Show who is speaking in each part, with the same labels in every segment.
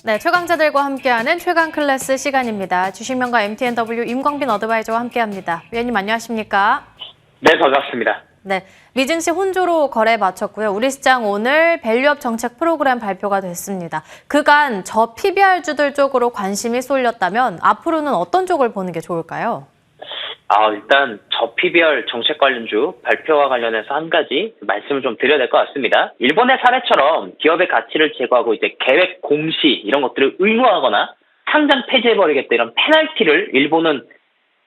Speaker 1: 네, 최강자들과 함께하는 최강 클래스 시간입니다. 주식명가 MTNW 임광빈 어드바이저와 함께합니다. 위원님 안녕하십니까?
Speaker 2: 네, 반갑습니다.
Speaker 1: 네, 미증시 혼조로 거래 마쳤고요. 우리 시장 오늘 밸류업 정책 프로그램 발표가 됐습니다. 그간 저 PBR주들 쪽으로 관심이 쏠렸다면 앞으로는 어떤 쪽을 보는 게 좋을까요?
Speaker 2: 일단 저 PBR 정책 관련주 발표와 관련해서 한 가지 말씀을 좀 드려야 될 것 같습니다. 일본의 사례처럼 기업의 가치를 제고하고 이제 계획 공시 이런 것들을 의무화하거나 상장 폐지해버리겠다 이런 페널티를 일본은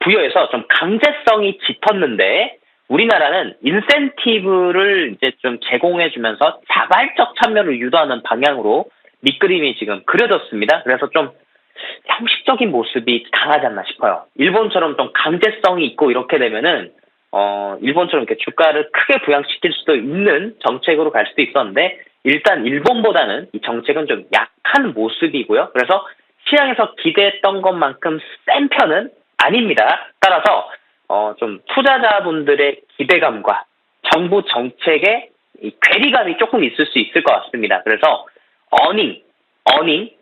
Speaker 2: 부여해서 좀 강제성이 짙었는데 우리나라는 인센티브를 이제 좀 제공해주면서 자발적 참여를 유도하는 방향으로 밑그림이 지금 그려졌습니다. 그래서 좀 형식적인 모습이 강하지 않나 싶어요. 일본처럼 좀 강제성이 있고 이렇게 되면은 일본처럼 이렇게 주가를 크게 부양시킬 수도 있는 정책으로 갈 수도 있었는데 일단 일본보다는 이 정책은 좀 약한 모습이고요. 그래서 시장에서 기대했던 것만큼 센 편은 아닙니다. 따라서 좀 투자자분들의 기대감과 정부 정책의 이 괴리감이 조금 있을 수 있을 것 같습니다. 그래서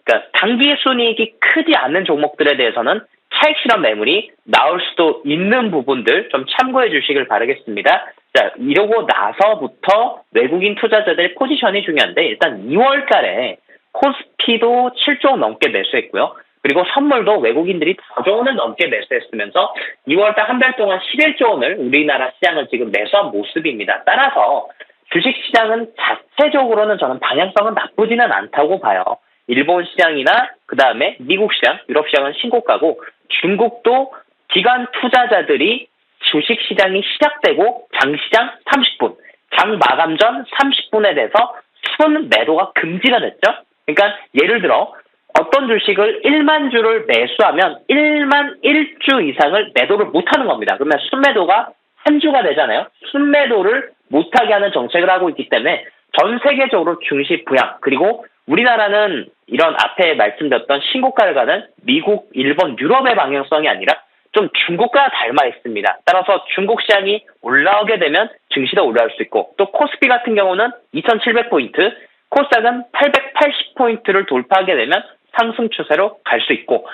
Speaker 2: 그러니까 단기 순이익이 크지 않는 종목들에 대해서는 차익 실현 매물이 나올 수도 있는 부분들 좀 참고해 주시길 바라겠습니다. 자, 이러고 나서부터 외국인 투자자들의 포지션이 중요한데 일단 2월 달에 코스피도 7조 넘게 매수했고요. 그리고 선물도 외국인들이 4조 원을 넘게 매수했으면서 2월 달 한 달 동안 11조 원을 우리나라 시장을 지금 매수한 모습입니다. 따라서 주식시장은 자체적으로는 저는 방향성은 나쁘지는 않다고 봐요. 일본 시장이나 그 다음에 미국 시장, 유럽 시장은 신고가고 중국도 기관 투자자들이 주식시장이 시작되고 장시장 30분, 장 마감 전 30분에 대해서 순 매도가 금지가 됐죠. 그러니까 예를 들어 어떤 주식을 1만 주를 매수하면 1만 1주 이상을 매도를 못하는 겁니다. 그러면 순매도가 한 주가 되잖아요. 순매도를 못하게 하는 정책을 하고 있기 때문에 전 세계적으로 증시 부양 그리고 우리나라는 이런 앞에 말씀드렸던 신고가를 가는 미국, 일본, 유럽의 방향성이 아니라 좀 중국과 닮아 있습니다. 따라서 중국 시장이 올라오게 되면 증시도 올라올 수 있고 또 코스피 같은 경우는 2700포인트, 코스닥은 880포인트를 돌파하게 되면 상승 추세로 갈 수 있고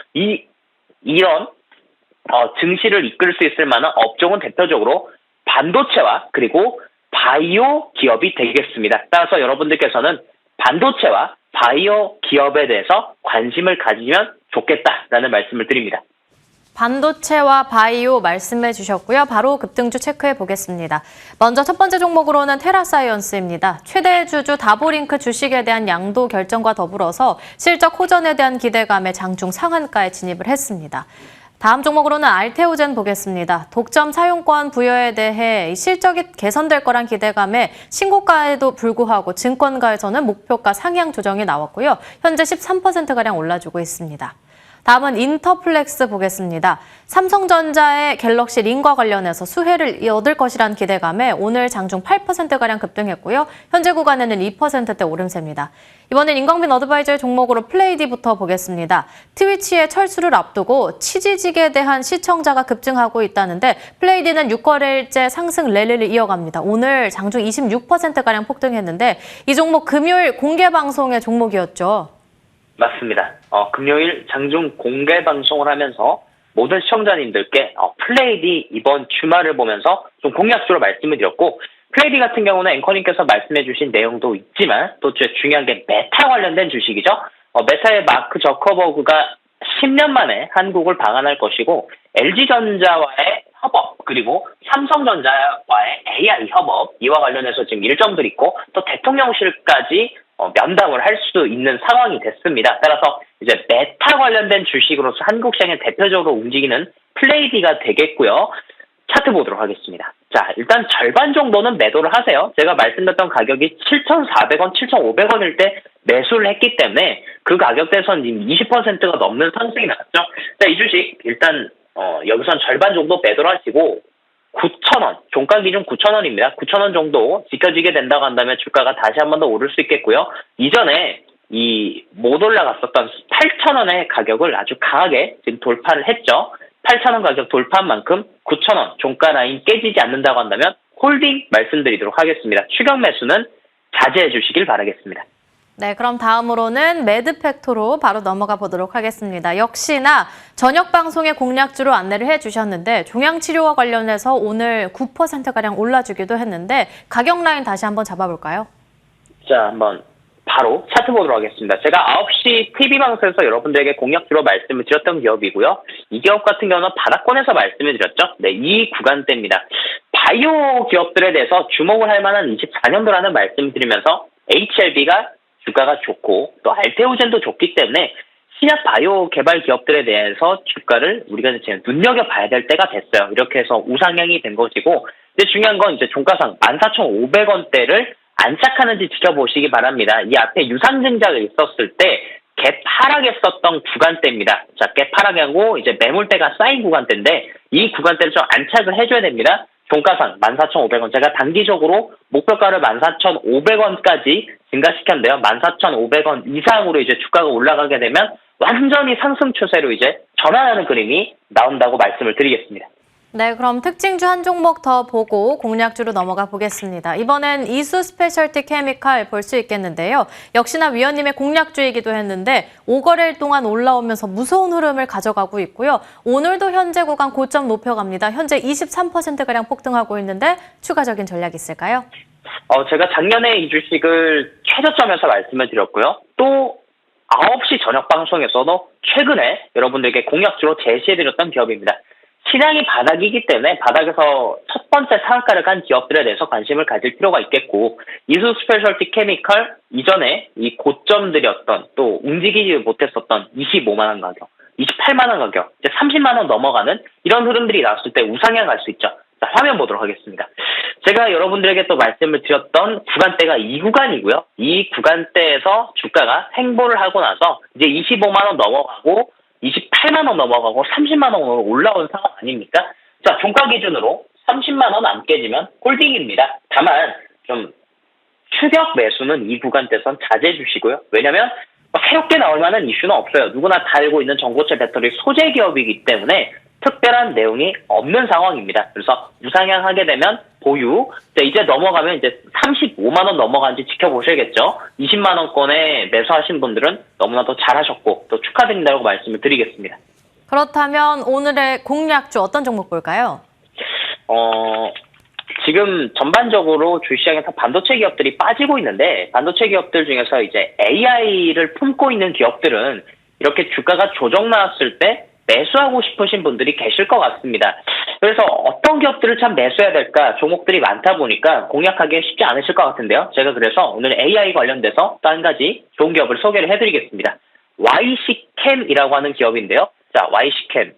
Speaker 2: 이런 증시를 이끌 수 있을 만한 업종은 대표적으로 반도체와 그리고 바이오 기업이 되겠습니다. 따라서 여러분들께서는 반도체와 바이오 기업에 대해서 관심을 가지면 좋겠다라는 말씀을 드립니다.
Speaker 1: 반도체와 바이오 말씀해 주셨고요. 바로 급등주 체크해 보겠습니다. 먼저 첫 번째 종목으로는 테라사이언스입니다. 최대 주주 다보링크 주식에 대한 양도 결정과 더불어서 실적 호전에 대한 기대감에 장중 상한가에 진입을 했습니다. 다음 종목으로는 알테오젠 보겠습니다. 독점 사용권 부여에 대해 실적이 개선될 거란 기대감에 신고가에도 불구하고 증권가에서는 목표가 상향 조정이 나왔고요. 현재 13%가량 올라주고 있습니다. 다음은 인터플렉스 보겠습니다. 삼성전자의 갤럭시 링과 관련해서 수혜를 얻을 것이란 기대감에 오늘 장중 8%가량 급등했고요. 현재 구간에는 2%대 오름세입니다. 이번엔 임광빈 어드바이저의 종목으로 플레이디부터 보겠습니다. 트위치의 철수를 앞두고 치지직에 대한 시청자가 급증하고 있다는데 플레이디는 6거래일째 상승 랠리를 이어갑니다. 오늘 장중 26%가량 폭등했는데 이 종목 금요일 공개 방송의 종목이었죠.
Speaker 2: 맞습니다. 금요일 장중 공개 방송을 하면서 모든 시청자님들께 플레이디 이번 주말을 보면서 좀 공약적으로 말씀을 드렸고 플레이디 같은 경우는 앵커님께서 말씀해 주신 내용도 있지만 또 중요한 게 메타 관련된 주식이죠. 메타의 마크 저커버그가 10년 만에 한국을 방한할 것이고 LG전자와의 협업 그리고 삼성전자와의 AI 협업 이와 관련해서 지금 일정들이 있고 또 대통령실까지 면담을 할 수도 있는 상황이 됐습니다. 따라서 이제 메타 관련된 주식으로서 한국 시장에 대표적으로 움직이는 플레이디가 되겠고요. 차트 보도록 하겠습니다. 자, 일단 절반 정도는 매도를 하세요. 제가 말씀드렸던 가격이 7,400원, 7,500원일 때 매수를 했기 때문에 그 가격대에서는 지금 20%가 넘는 상승이 나왔죠. 자, 이 주식 일단 여기선 절반 정도 매도를 하시고 9,000원, 종가 기준 9,000원입니다. 9,000원 정도 지켜지게 된다고 한다면 주가가 다시 한 번 더 오를 수 있겠고요. 이전에 못 올라갔었던 8,000원의 가격을 아주 강하게 지금 돌파를 했죠. 18,000원 가격 돌파한 만큼 9,000원 종가 라인 깨지지 않는다고 한다면 홀딩 말씀드리도록 하겠습니다. 추격 매수는 자제해 주시길 바라겠습니다.
Speaker 1: 네, 그럼 다음으로는 매드팩토로 바로 넘어가 보도록 하겠습니다. 역시나 저녁 방송의 공략주로 안내를 해주셨는데 종양치료와 관련해서 오늘 9%가량 올라주기도 했는데 가격 라인 다시 한번 잡아볼까요?
Speaker 2: 자, 한번 바로 차트 보도록 하겠습니다. 제가 9시 TV방송에서 여러분들에게 공략주로 말씀을 드렸던 기업이고요. 이 기업 같은 경우는 바닥권에서 말씀을 드렸죠. 네, 이 구간대입니다. 바이오 기업들에 대해서 주목을 할 만한 24년도라는 말씀을 드리면서 HLB가 주가가 좋고 또 알테오젠도 좋기 때문에 신약 바이오 개발 기업들에 대해서 주가를 우리가 이제 눈여겨봐야 될 때가 됐어요. 이렇게 해서 우상향이 된 것이고 이제 중요한 건 이제 종가상 14,500원대를 안착하는지 지켜보시기 바랍니다. 이 앞에 유상증자가 있었을 때 갭 하락했었던 구간대입니다. 자, 갭 하락하고 이제 매물대가 쌓인 구간대인데 이 구간대를 좀 안착을 해줘야 됩니다. 종가상 14,500원. 제가 단기적으로 목표가를 14,500원까지 증가시켰는데요. 14,500원 이상으로 이제 주가가 올라가게 되면 완전히 상승 추세로 이제 전환하는 그림이 나온다고 말씀을 드리겠습니다.
Speaker 1: 네, 그럼 특징주 한 종목 더 보고 공략주로 넘어가 보겠습니다. 이번엔 이수 스페셜티 케미칼 볼 수 있겠는데요. 역시나 위원님의 공략주이기도 했는데 5거래일 동안 올라오면서 무서운 흐름을 가져가고 있고요. 오늘도 현재 구간 고점 높여갑니다. 현재 23%가량 폭등하고 있는데 추가적인 전략이 있을까요?
Speaker 2: 제가 작년에 이 주식을 최저점에서 말씀을 드렸고요. 또 9시 저녁 방송에서도 최근에 여러분들에게 공략주로 제시해드렸던 기업입니다. 시장이 바닥이기 때문에 바닥에서 첫 번째 상한가를 간 기업들에 대해서 관심을 가질 필요가 있겠고 이수 스페셜티 케미칼 이전에 이 고점들이었던 또 움직이지 못했었던 25만 원 가격, 28만 원 가격, 이제 30만 원 넘어가는 이런 흐름들이 나왔을 때 우상향 갈 수 있죠. 자, 화면 보도록 하겠습니다. 제가 여러분들에게 또 말씀을 드렸던 구간대가 이 구간이고요. 이 구간대에서 주가가 횡보를 하고 나서 이제 25만 원 넘어가고 28만 원 넘어가고 30만 원으로 올라온 상황 아닙니까? 자, 종가 기준으로 30만 원 안 깨지면 홀딩입니다. 다만 좀 추격 매수는 이 구간대선 자제해 주시고요. 왜냐하면 새롭게 나올 만한 이슈는 없어요. 누구나 다 알고 있는 전고체 배터리 소재 기업이기 때문에 특별한 내용이 없는 상황입니다. 그래서 우상향하게 되면 보유. 이제 넘어가면 이제 35만 원 넘어간지 지켜보셔야겠죠. 20만 원권에 매수하신 분들은 너무나도 잘하셨고 또 축하드린다고 말씀을 드리겠습니다.
Speaker 1: 그렇다면 오늘의 공략주 어떤 종목 볼까요?
Speaker 2: 지금 전반적으로 주시장에서 반도체 기업들이 빠지고 있는데 반도체 기업들 중에서 이제 AI를 품고 있는 기업들은 이렇게 주가가 조정 나왔을 때 매수하고 싶으신 분들이 계실 것 같습니다. 그래서 어떤 기업들을 참 매수해야 될까 종목들이 많다 보니까 공략하기 쉽지 않으실 것 같은데요. 제가 그래서 오늘 AI 관련돼서 또 한 가지 좋은 기업을 소개를 해드리겠습니다. YC캠이라고 하는 기업인데요. 자, YC캠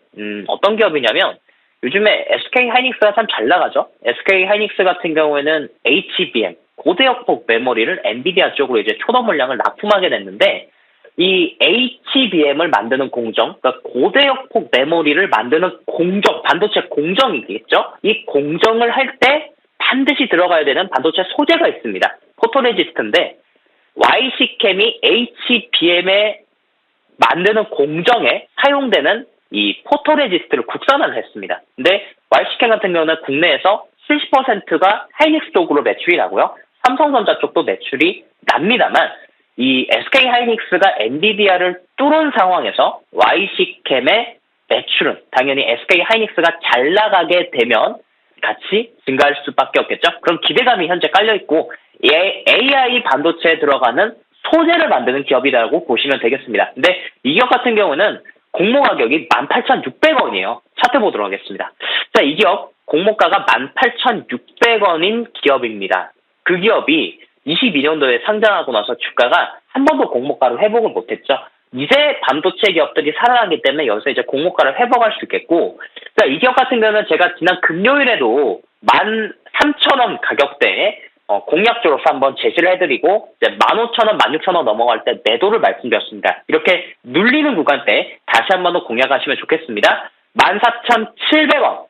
Speaker 2: 어떤 기업이냐면 요즘에 SK하이닉스가 참 잘 나가죠. SK하이닉스 같은 경우에는 HBM 고대역폭 메모리를 엔비디아 쪽으로 이제 초도 물량을 납품하게 됐는데 이 HBM을 만드는 공정, 그러니까 고대역폭 메모리를 만드는 공정, 반도체 공정이겠죠? 이 공정을 할 때 반드시 들어가야 되는 반도체 소재가 있습니다. 포토레지스트인데 YC캠이 HBM에 만드는 공정에 사용되는 이 포토레지스트를 국산화를 했습니다. 근데 YC캠 같은 경우는 국내에서 70%가 하이닉스 쪽으로 매출이 나고요. 삼성전자 쪽도 매출이 납니다만 이 SK하이닉스가 엔비디아를 뚫은 상황에서 YC캠의 매출은 당연히 SK하이닉스가 잘 나가게 되면 같이 증가할 수밖에 없겠죠. 그럼 기대감이 현재 깔려있고 AI 반도체에 들어가는 소재를 만드는 기업이라고 보시면 되겠습니다. 근데 이 기업 같은 경우는 공모 가격이 18,600원이에요. 차트 보도록 하겠습니다. 자, 이 기업 공모가가 18,600원인 기업입니다. 그 기업이 22년도에 상장하고 나서 주가가 한 번도 공모가를 회복을 못했죠. 이제 반도체 기업들이 살아나기 때문에 여기서 이제 공모가를 회복할 수 있겠고, 자, 이 기업 같은 경우는 제가 지난 금요일에도 13,000원 가격대에 공략주로서 한번 제시를 해드리고, 이제 15,000원, 16,000원 넘어갈 때 매도를 말씀드렸습니다. 이렇게 눌리는 구간대 다시 한번 더 공략하시면 좋겠습니다. 14,700원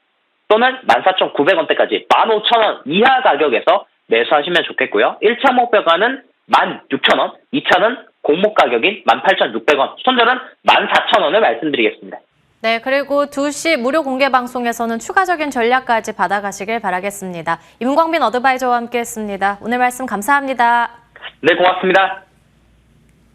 Speaker 2: 또는 14,900원대까지 15,000원 이하 가격에서 매수하시면 좋겠고요. 1차 목표가는 16,000원, 2차는 공모 가격인 18,600원, 손절은 14,000원을 말씀드리겠습니다.
Speaker 1: 네, 그리고 2시 무료 공개 방송에서는 추가적인 전략까지 받아가시길 바라겠습니다. 임광빈 어드바이저와 함께했습니다. 오늘 말씀 감사합니다.
Speaker 2: 네, 고맙습니다.